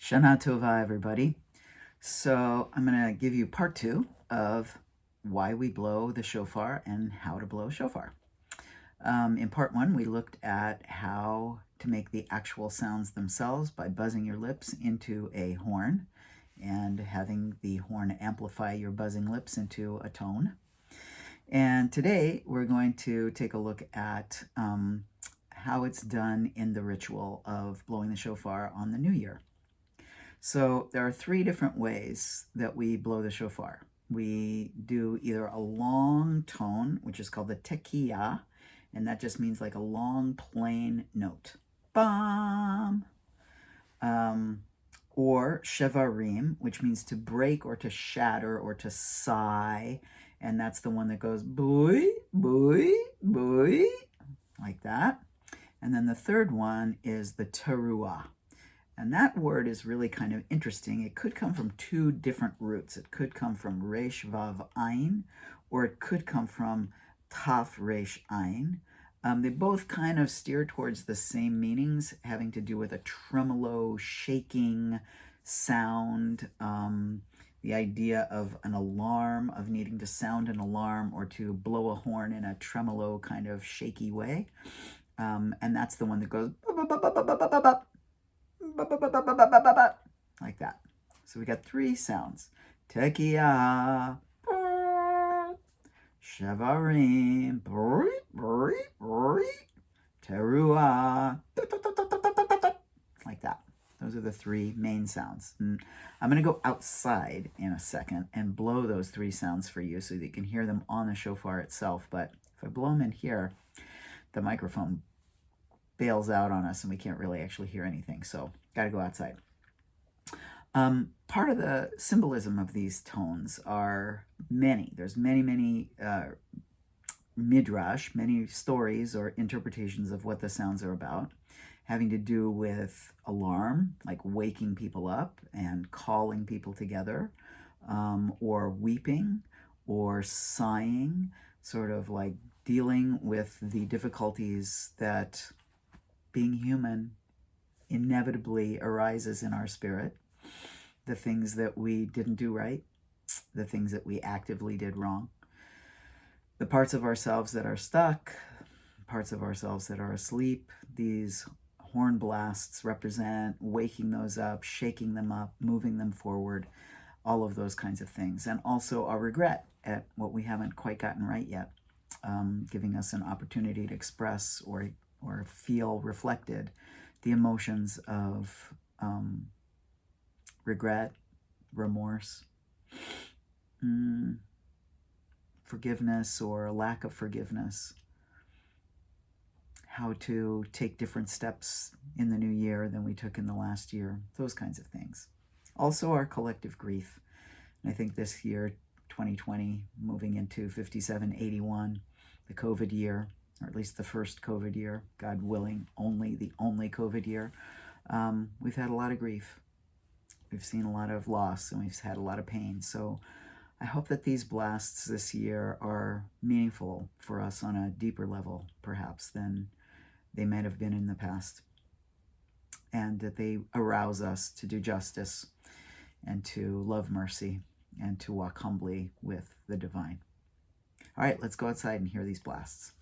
Shana Tova, everybody. So I'm going to give you part 2 of why we blow the shofar and how to blow shofar. In part 1, we looked at how to make the actual sounds themselves by buzzing your lips into a horn and having the horn amplify your buzzing lips into a tone. And today we're going to take a look at how it's done in the ritual of blowing the shofar on the new year. So there are 3 different ways that we blow the shofar. We do either a long tone, which is called the tekiah, and that just means like a long plain note. Bam! Or shevarim, which means to break or to shatter or to sigh, and that's the one that goes boy, boy, boy, like that. And then the third one is the teruah. And that word is really kind of interesting. It could come from 2 different roots. It could come from resh vav ayin, or it could come from taf resh ayin. They both kind of steer towards the same meanings, having to do with a tremolo, shaking sound, the idea of an alarm, of needing to sound an alarm or to blow a horn in a tremolo kind of shaky way. And that's the one that goes like that. So we got 3 sounds. Tekiah, shevarim, teruah, like that. Those are the 3 main sounds. And I'm going to go outside in a second and blow those 3 sounds for you so that you can hear them on the shofar itself. But if I blow them in here, the microphone bails out on us and we can't really actually hear anything. So got to go outside. Part of the symbolism of these tones are many. There's many midrash, many stories or interpretations of what the sounds are about, having to do with alarm, like waking people up and calling people together, or weeping or sighing, sort of like dealing with the difficulties that being human inevitably arises in our spirit, the things that we didn't do right, the things that we actively did wrong, the parts of ourselves that are stuck, parts of ourselves that are asleep. These horn blasts represent waking those up, shaking them up, moving them forward, all of those kinds of things. And also our regret at what we haven't quite gotten right yet, giving us an opportunity to express or feel reflected the emotions of regret, remorse, forgiveness or lack of forgiveness, how to take different steps in the new year than we took in the last year, those kinds of things. Also our collective grief. And I think this year, 2020, moving into 5781, the COVID year, or at least the first COVID year, God willing, the only COVID year, we've had a lot of grief. We've seen a lot of loss and we've had a lot of pain. So I hope that these blasts this year are meaningful for us on a deeper level, perhaps, than they might have been in the past. And that they arouse us to do justice and to love mercy and to walk humbly with the divine. All right, let's go outside and hear these blasts.